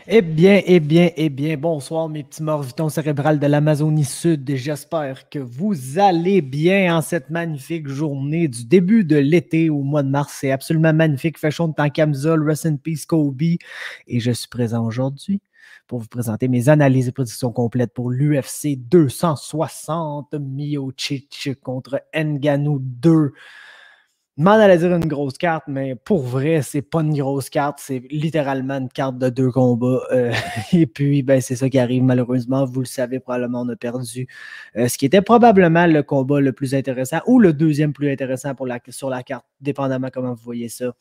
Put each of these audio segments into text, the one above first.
Bonsoir mes petits morvitons cérébrales de l'Amazonie Sud. J'espère que vous allez bien en cette magnifique journée du début de l'été au mois de mars. C'est absolument magnifique, fait chaud en camisole, rest in peace Kobe. Et je suis présent aujourd'hui pour vous présenter mes analyses et prédictions complètes pour l'UFC 260 Miocic contre Ngannou 2. Je m'en allais dire une grosse carte, mais pour vrai, c'est pas une grosse carte, c'est littéralement une carte de deux combats. Et puis, ben, c'est ça qui arrive malheureusement. Vous le savez, probablement, on a perdu ce qui était probablement le combat le plus intéressant ou le deuxième plus intéressant sur la carte, dépendamment comment vous voyez ça.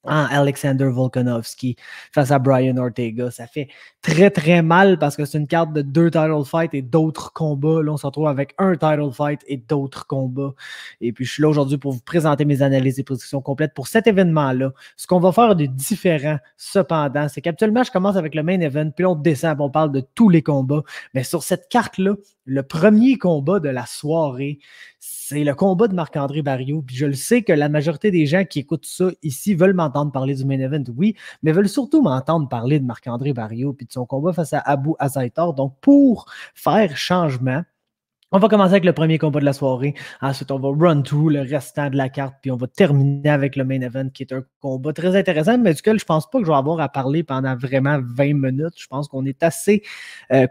Alexander Volkanovski face à Brian Ortega. Ça fait très, très mal parce que c'est une carte de deux title fights et d'autres combats. Là, on se retrouve avec un title fight et d'autres combats. Et puis, je suis là aujourd'hui pour vous présenter mes analyses et prédictions complètes pour cet événement-là. Ce qu'on va faire de différent, cependant, c'est qu'habituellement, je commence avec le main event, puis on descend, puis on parle de tous les combats. Mais sur cette carte-là, le premier combat de la soirée, c'est le combat de Marc-André Barriault. Puis je le sais que la majorité des gens qui écoutent ça ici veulent m'entendre parler du main event, oui, mais veulent surtout m'entendre parler de Marc-André Barriault puis de son combat face à Abu Azaitar. Donc, pour faire changement, on va commencer avec le premier combat de la soirée. Ensuite, on va run through le restant de la carte, puis on va terminer avec le main event, qui est un combat très intéressant, mais duquel je pense pas que je vais avoir à parler pendant vraiment 20 minutes. Je pense qu'on est assez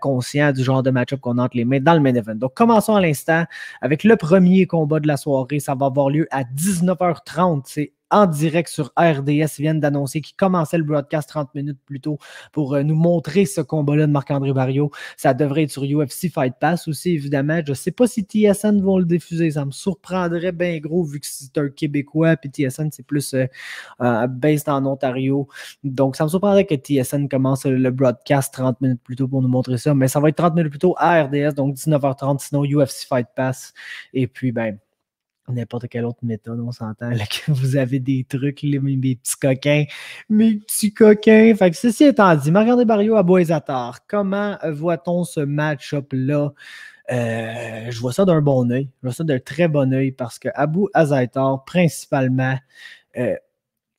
conscient du genre de match-up qu'on a entre les mains dans le main event. Donc, commençons à l'instant avec le premier combat de la soirée. Ça va avoir lieu à 19h30. C'est en direct sur RDS. Ils viennent d'annoncer qu'ils commençaient le broadcast 30 minutes plus tôt pour nous montrer ce combat-là de Marc-André Barriault. Ça devrait être sur UFC Fight Pass aussi, évidemment. Je ne sais pas si TSN vont le diffuser. Ça me surprendrait bien gros vu que c'est un Québécois, puis TSN, c'est plus based en Ontario. Donc, ça me surprendrait que TSN commence le broadcast 30 minutes plus tôt pour nous montrer ça. Mais ça va être 30 minutes plus tôt à RDS, donc 19h30, sinon UFC Fight Pass. Et puis, ben, n'importe quelle autre méthode, on s'entend là, que vous avez des trucs, là, mes petits coquins, mes petits coquins. Fait que ceci étant dit, Marc-André Barriault à Bois-Atard, comment voit-on ce match-up-là? Je vois ça d'un bon œil. Je vois ça d'un très bon œil parce que Abu Azaitar, principalement,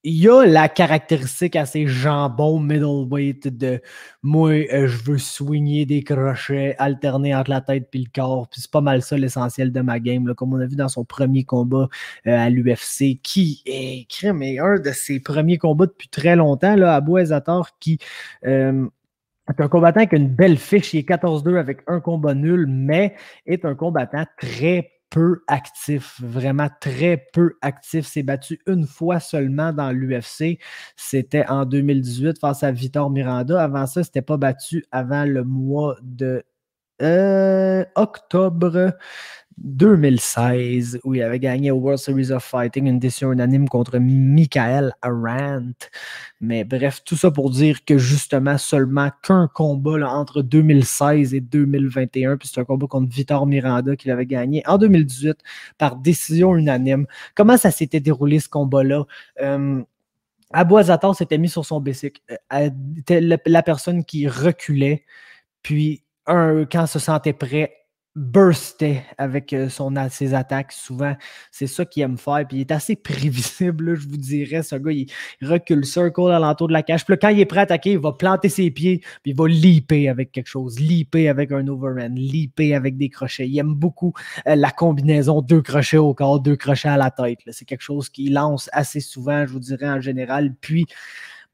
il y a la caractéristique assez jambon middleweight de moi, je veux swinger des crochets, alterner entre la tête et le corps. Puis c'est pas mal ça l'essentiel de ma game, là, comme on a vu dans son premier combat à l'UFC, qui est un de ses premiers combats depuis très longtemps, là, à Boisator, qui est un combattant avec une belle fiche. Il est 14-2 avec un combat nul, mais est un combattant très peu actif, vraiment très peu actif. S'est battu une fois seulement dans l'UFC. C'était en 2018 face à Vitor Miranda. Avant ça, c'était pas battu avant le mois de octobre 2016, où il avait gagné au World Series of Fighting une décision unanime contre Michael Arant. Mais bref, tout ça pour dire que justement, seulement qu'un combat là, entre 2016 et 2021, puis c'est un combat contre Vitor Miranda qu'il avait gagné en 2018 par décision unanime. Comment ça s'était déroulé ce combat-là? Abu Azaitar s'était mis sur son basic. La personne qui reculait, puis quand se sentait prêt, burstait avec ses attaques. Souvent, c'est ça qu'il aime faire. Puis il est assez prévisible, là, je vous dirais. Ce gars, il recule circle alentour de la cage. Puis là, quand il est prêt à attaquer, il va planter ses pieds, puis il va leaper avec quelque chose. Leaper avec un overhand. Leaper avec des crochets. Il aime beaucoup la combinaison deux crochets au corps, deux crochets à la tête. Là. C'est quelque chose qu'il lance assez souvent, je vous dirais, en général. Puis,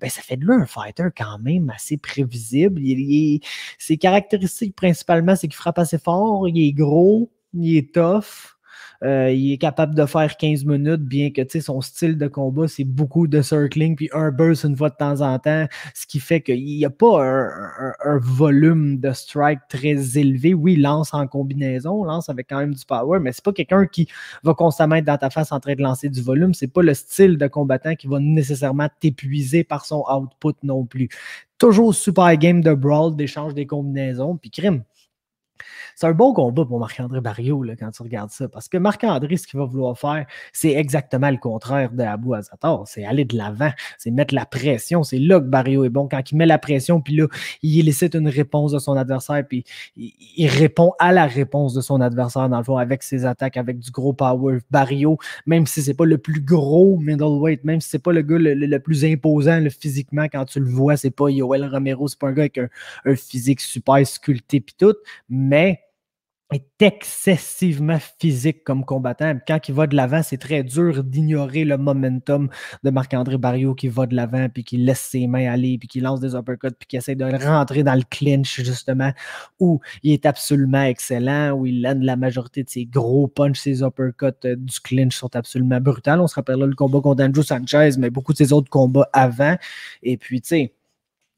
ben, ça fait de lui un fighter quand même assez prévisible. Ses caractéristiques principalement, c'est qu'il frappe assez fort, il est gros, il est tough. Il est capable de faire 15 minutes, bien que son style de combat, c'est beaucoup de circling, puis un burst une fois de temps en temps, ce qui fait qu'il n'y a pas un volume de strike très élevé. Oui, il lance en combinaison, lance avec quand même du power, mais c'est pas quelqu'un qui va constamment être dans ta face en train de lancer du volume. C'est pas le style de combattant qui va nécessairement t'épuiser par son output non plus. Toujours super game de brawl, d'échange des combinaisons, puis crime. C'est un bon combat pour Marc-André Barriault là, quand tu regardes ça. Parce que Marc-André, ce qu'il va vouloir faire, c'est exactement le contraire de Abou Azzatar. C'est aller de l'avant, c'est mettre la pression. C'est là que Barriault est bon. Quand il met la pression, puis là, il élicite une réponse de son adversaire, puis il répond à la réponse de son adversaire, dans le fond, avec ses attaques, avec du gros power. Barriault, même si c'est pas le plus gros middleweight, même si c'est pas le gars le plus imposant physiquement, quand tu le vois, c'est pas Yoel Romero, c'est pas un gars avec un physique super sculpté, puis tout, mais est excessivement physique comme combattant. Quand il va de l'avant, c'est très dur d'ignorer le momentum de Marc-André Barriault qui va de l'avant, puis qui laisse ses mains aller, puis qui lance des uppercuts, puis qui essaie de rentrer dans le clinch, justement, où il est absolument excellent, où il lance la majorité de ses gros punches, ses uppercuts du clinch sont absolument brutales. On se rappelle là le combat contre Andrew Sanchez, mais beaucoup de ses autres combats avant. Et puis, tu sais,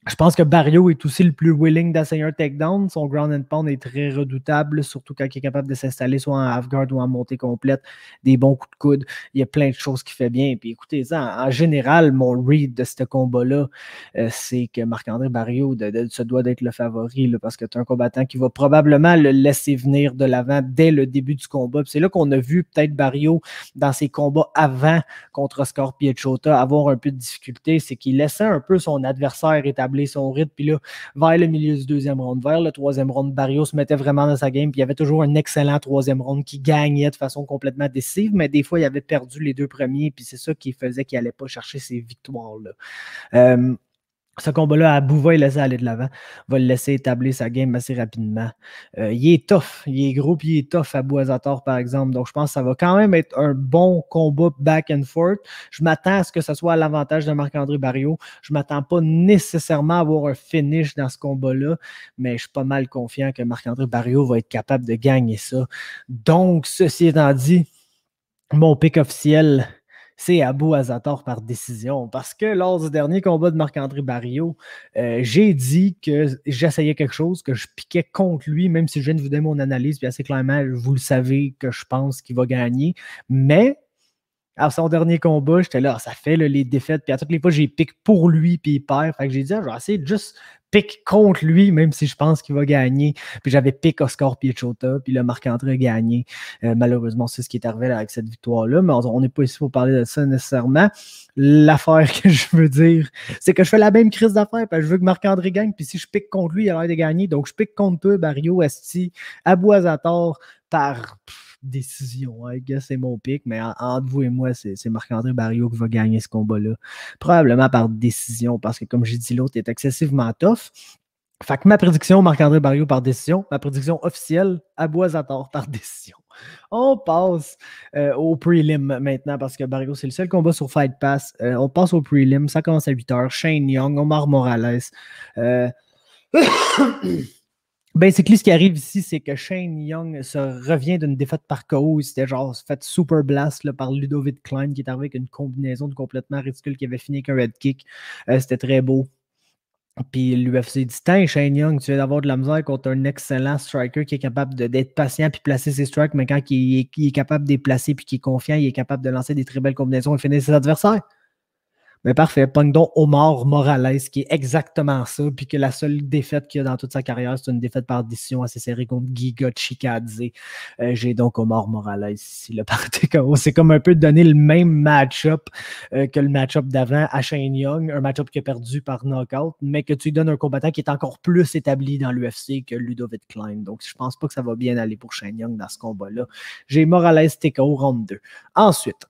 je pense que Barriault est aussi le plus willing d'essayer un takedown. Son ground and pound est très redoutable, surtout quand il est capable de s'installer soit en half-guard ou en montée complète, des bons coups de coude. Il y a plein de choses qu'il fait bien. Puis écoutez, ça, en général, mon read de ce combat-là, c'est que Marc-André Barriault se doit d'être le favori, là, parce que tu as un combattant qui va probablement le laisser venir de l'avant dès le début du combat. Puis c'est là qu'on a vu peut-être Barriault dans ses combats avant contre Oscar Piechota avoir un peu de difficulté, c'est qu'il laissait un peu son adversaire établir son rythme, puis là, vers le milieu du deuxième round, vers le troisième round, Barriault se mettait vraiment dans sa game, puis il y avait toujours un excellent troisième round qui gagnait de façon complètement décisive, mais des fois, il avait perdu les deux premiers, puis c'est ça qui faisait qu'il n'allait pas chercher ces victoires-là. Ce combat-là, Abou va le laisser aller de l'avant, va le laisser établir sa game assez rapidement. Il est tough, il est gros, puis il est tough Abou Azzatar, par exemple. Donc, je pense que ça va quand même être un bon combat back and forth. Je m'attends à ce que ce soit à l'avantage de Marc-André Barriault. Je ne m'attends pas nécessairement à avoir un finish dans ce combat-là, mais je suis pas mal confiant que Marc-André Barriault va être capable de gagner ça. Donc, ceci étant dit, mon pick officiel, c'est Abou Azzatar par décision. Parce que lors du dernier combat de Marc-André Barriault, j'ai dit que j'essayais quelque chose, que je piquais contre lui, même si je viens de vous donner mon analyse, puis assez clairement, vous le savez que je pense qu'il va gagner. Mais à son dernier combat, j'étais là, ça fait là, les défaites, puis à toutes les fois, j'ai pique pour lui, puis il perd. Fait que j'ai dit, je vais essayer de juste pique contre lui, même si je pense qu'il va gagner. Puis j'avais pique Oscar Piechota, puis le Marc-André a gagné. Malheureusement, c'est ce qui est arrivé là, avec cette victoire-là, mais on n'est pas ici pour parler de ça nécessairement. L'affaire que je veux dire, c'est que je fais la même crise d'affaires, parce que je veux que Marc-André gagne, puis si je pique contre lui, il a l'air de gagner. Donc, je pique contre toi, Barriault, Esti, Abou Azzatar, par décision. I guess c'est mon pick, mais entre vous et moi, c'est Marc-André Barriault qui va gagner ce combat-là. Probablement par décision, parce que comme j'ai dit, l'autre est excessivement tough. Fait que ma prédiction, Marc-André Barriault par décision. Ma prédiction officielle, Abou Azzatar par décision. On passe au prelim maintenant, parce que Barriault, c'est le seul combat sur Fight Pass. On passe au prelim. Ça commence à 8h. Shane Young, Omar Morales. Basically, ce qui arrive ici, c'est que Shane Young se revient d'une défaite par KO. Il s'était genre fait super blast là, par Ludovic Klein, qui est arrivé avec une combinaison de complètement ridicule qui avait fini avec un head kick. C'était très beau. Puis l'UFC dit, tiens, Shane Young, tu viens d'avoir de la misère contre un excellent striker qui est capable d'être patient puis placer ses strikes, mais quand il est capable de les placer puis qu'il est confiant, il est capable de lancer des très belles combinaisons et finir ses adversaires. Mais parfait, pogne donc Omar Morales, qui est exactement ça, puis que la seule défaite qu'il a dans toute sa carrière, c'est une défaite par décision assez serrée contre Giga Chikadze. J'ai donc Omar Morales ici, le parti KO. C'est comme un peu donner le même match-up que le match-up d'avant à Shane Young, un match-up qui a perdu par knockout, mais que tu lui donnes un combattant qui est encore plus établi dans l'UFC que Ludovic Klein. Donc, je pense pas que ça va bien aller pour Shane Young dans ce combat-là. J'ai Morales TKO round 2. Ensuite,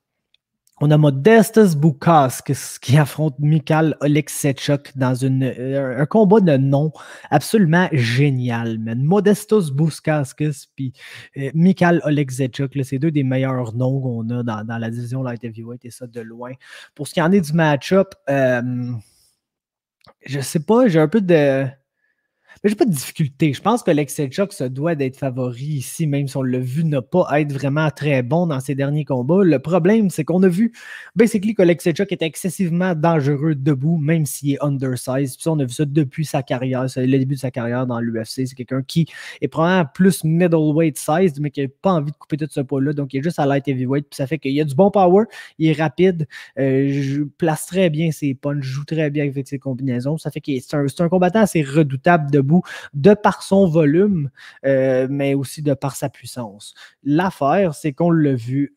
on a Modestas Bukauskas qui affronte Mikhail Oleksiejczuk dans un combat de nom absolument génial, man. Modestas Bukauskas puis Mikhail Oleksiejczuk, c'est deux des meilleurs noms qu'on a dans la division light heavyweight, et ça de loin. Pour ce qui en est du match-up, je sais pas, j'ai un peu de... Mais j'ai pas de difficulté. Je pense que Oleksiejczuk se doit d'être favori ici, même si on l'a vu ne pas être vraiment très bon dans ses derniers combats. Le problème, c'est qu'on a vu basically qu'Oleksiejczuk était excessivement dangereux debout, même s'il est undersized. Puis ça, on a vu ça depuis sa carrière, c'est le début de sa carrière dans l'UFC. C'est quelqu'un qui est probablement plus middleweight sized, mais qui n'a pas envie de couper tout ce poids-là. Donc, il est juste à light heavyweight. Puis ça fait qu'il y a du bon power, il est rapide, je place très bien ses punches, joue très bien avec ses combinaisons. Ça fait que c'est un combattant assez redoutable debout. debout de par son volume, mais aussi de par sa puissance. L'affaire, c'est qu'on l'a vu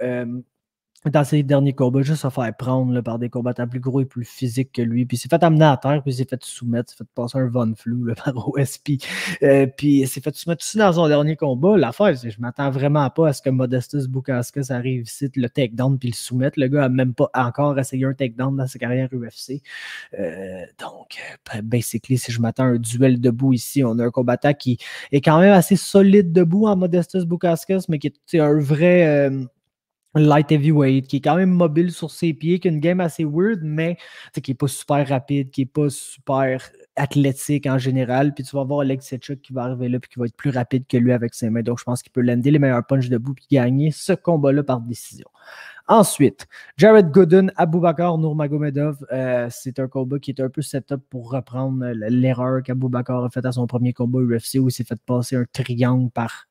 dans ses derniers combats, juste se faire prendre là, par des combattants plus gros et plus physiques que lui. Puis il s'est fait amener à terre, puis il s'est fait soumettre, il s'est fait passer un Von Flou là, par OSP. Puis il s'est fait soumettre aussi dans son dernier combat. L'affaire, c'est que je m'attends vraiment pas à ce que Modestus Bukauskas arrive ici, le takedown, puis le soumette. Le gars a même pas encore essayé un takedown dans sa carrière UFC. Basically, si je m'attends à un duel debout ici, on a un combattant qui est quand même assez solide debout en Modestus Bukauskas, mais qui est un vrai... light heavyweight, qui est quand même mobile sur ses pieds, qui a une game assez weird, mais qui n'est pas super rapide, qui n'est pas super athlétique en général. Puis tu vas voir Alex Sechuk qui va arriver là puis qui va être plus rapide que lui avec ses mains. Donc je pense qu'il peut lander les meilleurs punches debout puis gagner ce combat-là par décision. Ensuite, Jared Gooden, Abubakar Nurmagomedov. C'est un combat qui est un peu setup pour reprendre l'erreur qu'Abubakar a faite à son premier combat UFC où il s'est fait passer un triangle par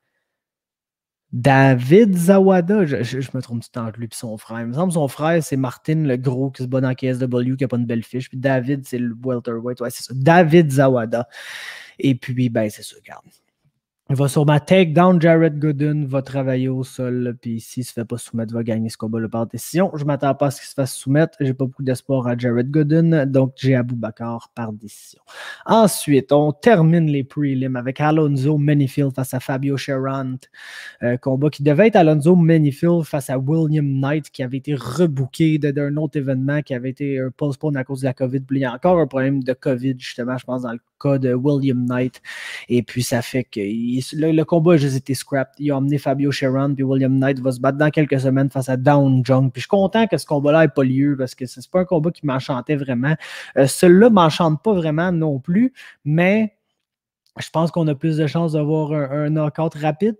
David Zawada, je me trompe du temps entre lui et son frère. Il me semble que son frère, c'est Martin, le gros qui se bat dans KSW, qui n'a pas une belle fiche. Puis David, c'est le welterweight. Ouais, c'est ça. David Zawada. Et puis, ben, c'est ça, regarde. Il va sûrement take down Jared Gooden, va travailler au sol, puis s'il ne se fait pas soumettre, va gagner ce combat-là par décision. Je ne m'attends pas à ce qu'il se fasse soumettre. Je n'ai pas beaucoup d'espoir à Jared Gooden, donc j'ai Abubakar par décision. Ensuite, on termine les prelims avec Alonzo Menifield face à Fabio Cherant. Combat qui devait être Alonzo Menifield face à William Knight, qui avait été rebooké d'un autre événement qui avait été postpone à cause de la COVID. Puis il y a encore un problème de COVID, justement, je pense, dans le cas de William Knight. Et puis, ça fait que le combat a juste été scrapped. Ils ont emmené Fabio Cherant, puis William Knight va se battre dans quelques semaines face à Down Jung. Puis je suis content que ce combat-là n'ait pas lieu parce que c'est pas un combat qui m'enchantait vraiment. Celui-là ne m'enchante pas vraiment non plus, mais je pense qu'on a plus de chances d'avoir un knockout rapide.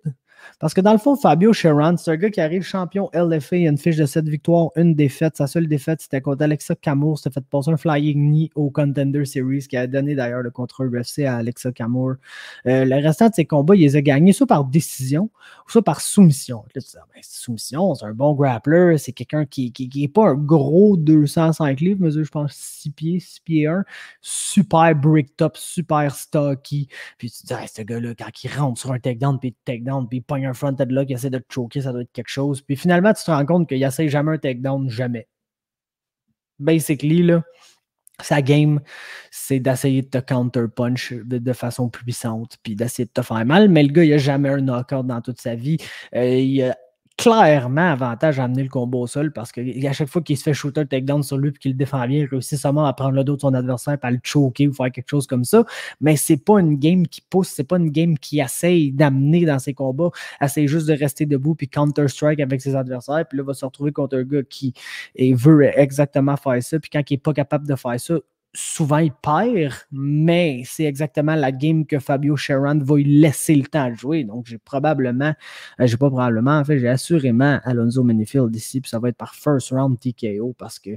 Parce que dans le fond, Fabio Cherant, c'est un gars qui arrive champion LFA, il a une fiche de 7 victoires, une défaite. Sa seule défaite, c'était contre Alexa Kamour. C'était fait passer un flying knee au Contender Series, qui a donné d'ailleurs le contrat UFC à Alexa Kamour. Le restant de ses combats, il les a gagnés soit par décision, ou soit par soumission. Là, tu dis, ben, soumission, c'est un bon grappler, c'est quelqu'un qui n'est pas un gros 205 livres, mesure, je pense, 6 pieds 1, super brick top, super stocky. Puis tu te dis, hey, ce gars-là, quand il rentre sur un takedown, puis il pogne un front headlock, il essaie de te choquer, ça doit être quelque chose. Puis finalement, tu te rends compte qu'il essaie jamais un takedown, jamais. Basically, là, sa game, c'est d'essayer de te counter-punch de façon puissante, puis d'essayer de te faire mal, mais le gars, il n'a jamais un knockout dans toute sa vie. Il a clairement avantage à amener le combat au sol parce qu'à chaque fois qu'il se fait shooter un takedown sur lui et qu'il le défend bien, il réussit seulement à prendre le dos de son adversaire et à le choquer ou faire quelque chose comme ça. Mais c'est pas une game qui pousse, c'est pas une game qui essaye d'amener dans ses combats, essaye juste de rester debout puis counter-strike avec ses adversaires. Puis là, il va se retrouver contre un gars qui veut exactement faire ça. Puis quand il n'est pas capable de faire ça, souvent il perd, mais c'est exactement la game que Fabio Cherant va lui laisser le temps de jouer. Donc j'ai assurément Alonzo Menifield ici, puis ça va être par first round TKO parce que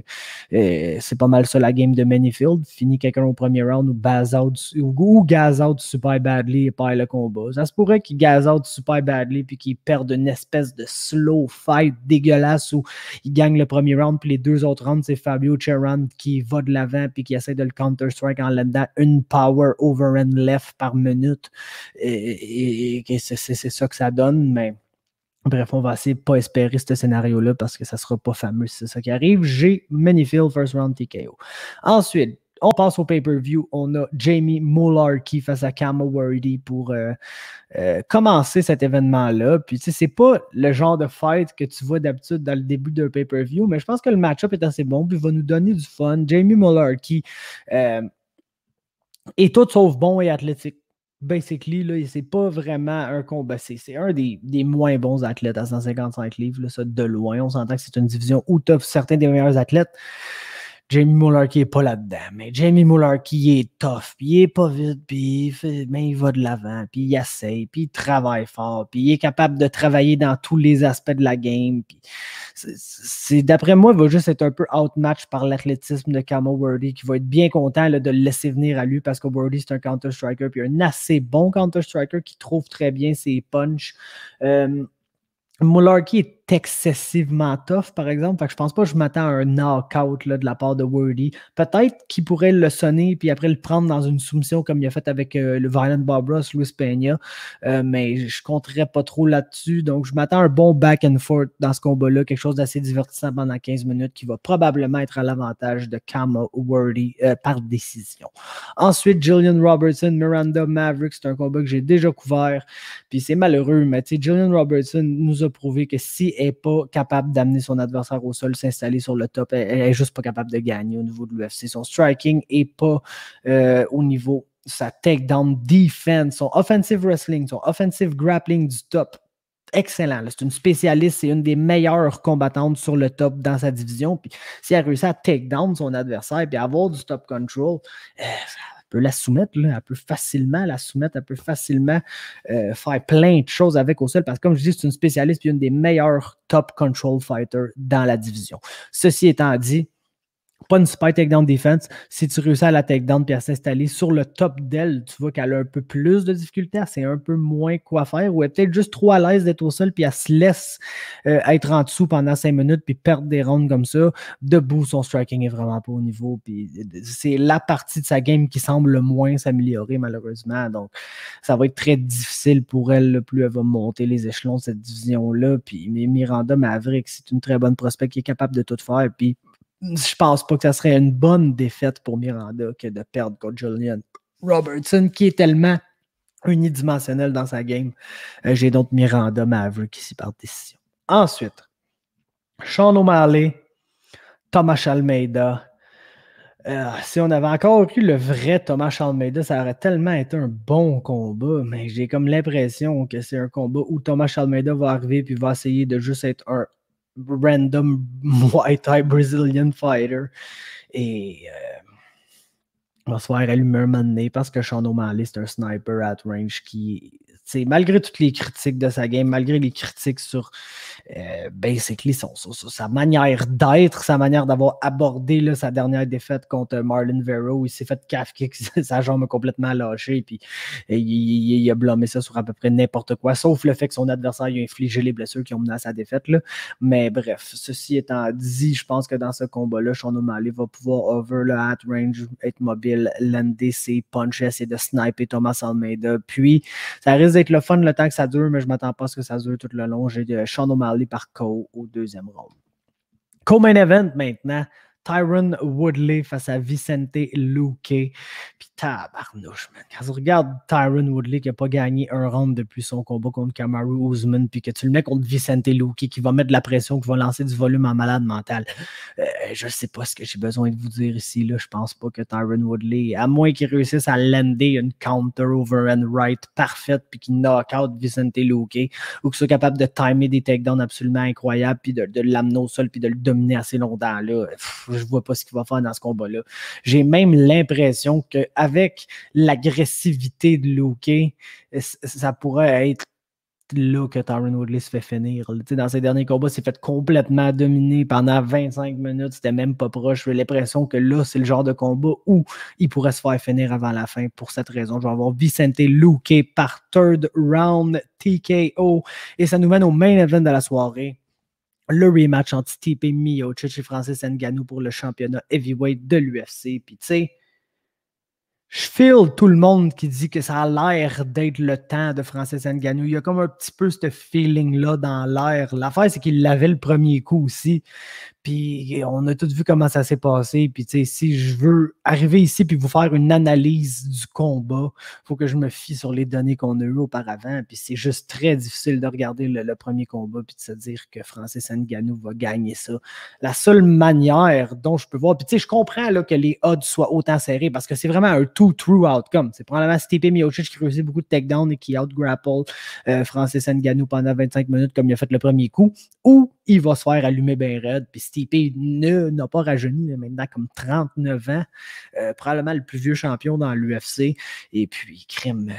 c'est pas mal ça la game de Menifield. Finit quelqu'un au premier round ou gaz out super badly et perd le combat. Ça se pourrait qu'il gaz out super badly puis qu'il perde une espèce de slow fight dégueulasse où il gagne le premier round puis les deux autres rounds, c'est Fabio Cherant qui va de l'avant puis qui essaie de le counter-strike en landant une power overhand left par minute. Et c'est ça que ça donne, mais bref, on va essayer de ne pas espérer ce scénario-là parce que ça ne sera pas fameux si c'est ça qui arrive. J'ai Menifield first round TKO. Ensuite, on passe au pay-per-view. On a Jamie Mullarkey face à Kama Worthy pour commencer cet événement-là. Puis, tu sais, c'est pas le genre de fight que tu vois d'habitude dans le début d'un pay-per-view, mais je pense que le match-up est assez bon, puis il va nous donner du fun. Jamie Mullarkey est tout sauf bon et athlétique. Basically, là, c'est pas vraiment un combat. C'est un des moins bons athlètes à 155 livres, là, ça, de loin. On s'entend que c'est une division où tu as certains des meilleurs athlètes. Jamie Mullarkey n'est pas là-dedans, mais Jamie Mullarkey, il est tough, puis il est pas vite, puis il va de l'avant, puis il essaye, puis il travaille fort, puis il est capable de travailler dans tous les aspects de la game. Puis d'après moi, il va juste être un peu outmatched par l'athlétisme de Kama Worthy, qui va être bien content là, de le laisser venir à lui, parce que Worthy, c'est un counter-striker, puis un assez bon counter-striker qui trouve très bien ses punches. Mullarkey est est excessivement tough, par exemple. Fait que je pense pas que je m'attends à un knockout là, de la part de Wordy. Peut-être qu'il pourrait le sonner puis après le prendre dans une soumission comme il a fait avec le Violent Bob Ross, Luis Peña. Mais je compterais pas trop là-dessus. Donc, je m'attends à un bon back and forth dans ce combat-là. Quelque chose d'assez divertissant pendant 15 minutes qui va probablement être à l'avantage de Kama Wordy par décision. Ensuite, Jillian Robertson, Miranda Maverick, c'est un combat que j'ai déjà couvert. Puis c'est malheureux, mais tu sais, Jillian Robertson nous a prouvé que si elle n'est pas capable d'amener son adversaire au sol, s'installer sur le top, elle n'est juste pas capable de gagner au niveau de l'UFC. Son striking n'est pas au niveau de sa takedown defense, son offensive wrestling, son offensive grappling du top. Excellent. C'est une spécialiste, c'est une des meilleures combattantes sur le top dans sa division. Puis si elle réussit à take down son adversaire et avoir du top control, elle peut la soumettre, là. Elle peut facilement la soumettre, elle peut facilement faire plein de choses avec au sol parce que comme je dis, c'est une spécialiste et une des meilleures top control fighters dans la division. Ceci étant dit, pas une super takedown defense. Si tu réussis à la takedown et à s'installer sur le top d'elle, tu vois qu'elle a un peu plus de difficultés, elle sait un peu moins quoi faire, ou elle est peut-être juste trop à l'aise d'être au sol, puis elle se laisse être en dessous pendant 5 minutes, puis perdre des rounds comme ça. Debout, son striking est vraiment pas au niveau, puis c'est la partie de sa game qui semble le moins s'améliorer, malheureusement. Donc, ça va être très difficile pour elle, là, plus elle va monter les échelons de cette division-là. Puis Miranda Maverick, c'est une très bonne prospect qui est capable de tout faire, puis je pense pas que ça serait une bonne défaite pour Miranda que de perdre contre Jillian Robertson, qui est tellement unidimensionnel dans sa game. J'ai donc Miranda Maverick ici par décision. Ensuite, Sean O'Malley, Thomas Almeida. Si on avait encore eu le vrai Thomas Almeida, ça aurait tellement été un bon combat, mais j'ai comme l'impression que c'est un combat où Thomas Almeida va arriver et va essayer de juste être un random Muay Thai Brazilian fighter et on va se faire allumer un moment donné parce que Sean O'Malley c'est un sniper at range qui, malgré toutes les critiques de sa game, malgré les critiques sur basically sa manière d'être, sa manière d'avoir abordé là, sa dernière défaite contre Marlon Vera où il s'est fait calf kick, sa jambe a complètement lâché puis il a blâmé ça sur à peu près n'importe quoi, sauf le fait que son adversaire lui a infligé les blessures qui ont mené à sa défaite. Là. Mais bref, ceci étant dit, je pense que dans ce combat-là, Sean O'Malley va pouvoir over le at range, être mobile, lander ses punches, essayer de sniper Thomas Almeida. Puis, ça risque d'être le fun le temps que ça dure, mais je ne m'attends pas à ce que ça dure tout le long. J'ai Sean O'Malley par KO au deuxième round. Co-main event maintenant. Tyron Woodley face à Vicente Luque. Puis tabarnouche, man. Quand tu regardes Tyron Woodley qui n'a pas gagné un round depuis son combat contre Kamaru Usman, puis que tu le mets contre Vicente Luque qui va mettre de la pression, qui va lancer du volume en malade mental, je ne sais pas ce que j'ai besoin de vous dire ici. Là. Je pense pas que Tyron Woodley, à moins qu'il réussisse à lander une counter over and right parfaite, puis qu'il knock out Vicente Luque, ou qu'il soit capable de timer des takedowns absolument incroyables, puis de l'amener au sol, puis de le dominer assez longtemps. Là. Je vois pas ce qu'il va faire dans ce combat-là. J'ai même l'impression qu'avec l'agressivité de Luque, ça pourrait être là que Tyron Woodley se fait finir. Dans ses derniers combats, il s'est fait complètement dominer pendant 25 minutes. C'était même pas proche. J'ai l'impression que là, c'est le genre de combat où il pourrait se faire finir avant la fin. Pour cette raison, je vais avoir Vicente Luque par third round TKO. Et ça nous mène au main event de la soirée. Le rematch entre Stipe Miocic et Francis Ngannou pour le championnat heavyweight de l'UFC. Puis tu sais, je feel tout le monde qui dit que ça a l'air d'être le temps de Francis Ngannou. Il y a comme un petit peu ce feeling-là dans l'air. L'affaire, c'est qu'il l'avait le premier coup aussi. Puis on a tous vu comment ça s'est passé. Puis tu sais, si je veux arriver ici puis vous faire une analyse du combat, il faut que je me fie sur les données qu'on a eues auparavant. Puis c'est juste très difficile de regarder le premier combat puis de se dire que Francis Ngannou va gagner ça. La seule manière dont je peux voir, puis tu sais, je comprends là, que les odds soient autant serrés parce que c'est vraiment un two-true outcome. C'est probablement Stipe Miocic qui réussit beaucoup de takedowns et qui out-grapple Francis Ngannou pendant 25 minutes comme il a fait le premier coup, ou il va se faire allumer bien raide. Puis Stipe n'a pas rajeuni là, maintenant comme 39 ans, probablement le plus vieux champion dans l'UFC. Et puis, crime,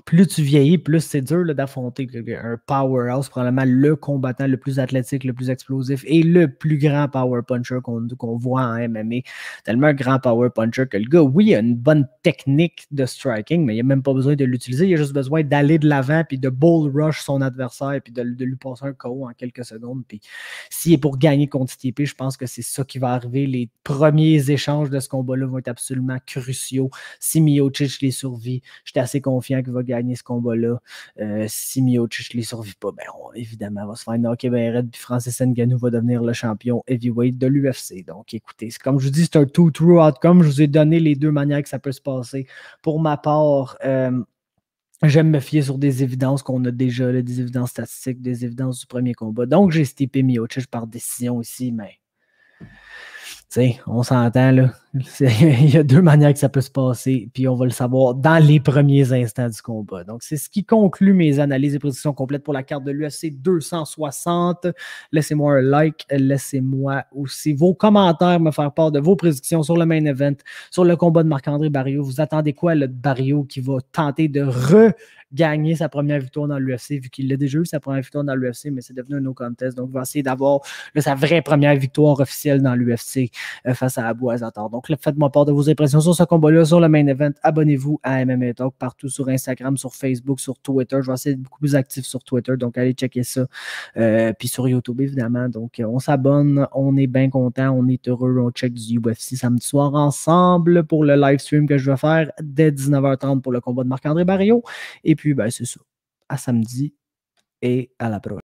plus tu vieillis, plus c'est dur d'affronter un powerhouse, probablement le combattant le plus athlétique, le plus explosif et le plus grand power puncher qu'on voit en MMA. Tellement un grand power puncher que le gars, oui, il a une bonne technique de striking, mais il n'a même pas besoin de l'utiliser. Il a juste besoin d'aller de l'avant puis de bull rush son adversaire puis de lui passer un KO en quelques secondes. Puis s'il est pour gagner contre Stipe, je pense que c'est ça qui va arriver. Les premiers échanges de ce combat-là vont être absolument cruciaux. Si Miocic les survit, j'étais assez confiant qu'il va gagner ce combat-là. Si Miocic ne les survit pas, ben évidemment, va se faire knocker ben raide, puis Francis Ngannou va devenir le champion heavyweight de l'UFC. Donc, écoutez, comme je vous dis, c'est un two-true outcome. Je vous ai donné les deux manières que ça peut se passer. Pour ma part, j'aime me fier sur des évidences qu'on a déjà, là, des évidences statistiques, des évidences du premier combat. Donc, j'ai Stipe Miocic par décision ici, mais sais, on s'entend, là. Il y a deux manières que ça peut se passer, puis on va le savoir dans les premiers instants du combat. Donc, c'est ce qui conclut mes analyses et prédictions complètes pour la carte de l'UFC 260. Laissez-moi un like, laissez-moi aussi vos commentaires, me faire part de vos prédictions sur le main event, sur le combat de Marc-André Barriault. Vous attendez quoi, le Barriault qui va tenter de gagner sa première victoire dans l'UFC, vu qu'il a déjà eu sa première victoire dans l'UFC, mais c'est devenu un no contest. Donc, il va essayer d'avoir sa vraie première victoire officielle dans l'UFC face à Abou Azaitar. Donc, faites-moi part de vos impressions sur ce combat-là, sur le main event. Abonnez-vous à MMA Talk partout sur Instagram, sur Facebook, sur Twitter. Je vais essayer d'être beaucoup plus actif sur Twitter, donc allez checker ça. Puis sur YouTube, évidemment. Donc, on s'abonne, on est bien content, on est heureux, on check du UFC samedi soir ensemble pour le live stream que je vais faire dès 19h30 pour le combat de Marc-André Barriault. Et puis, ben, c'est ça. À samedi et à la prochaine.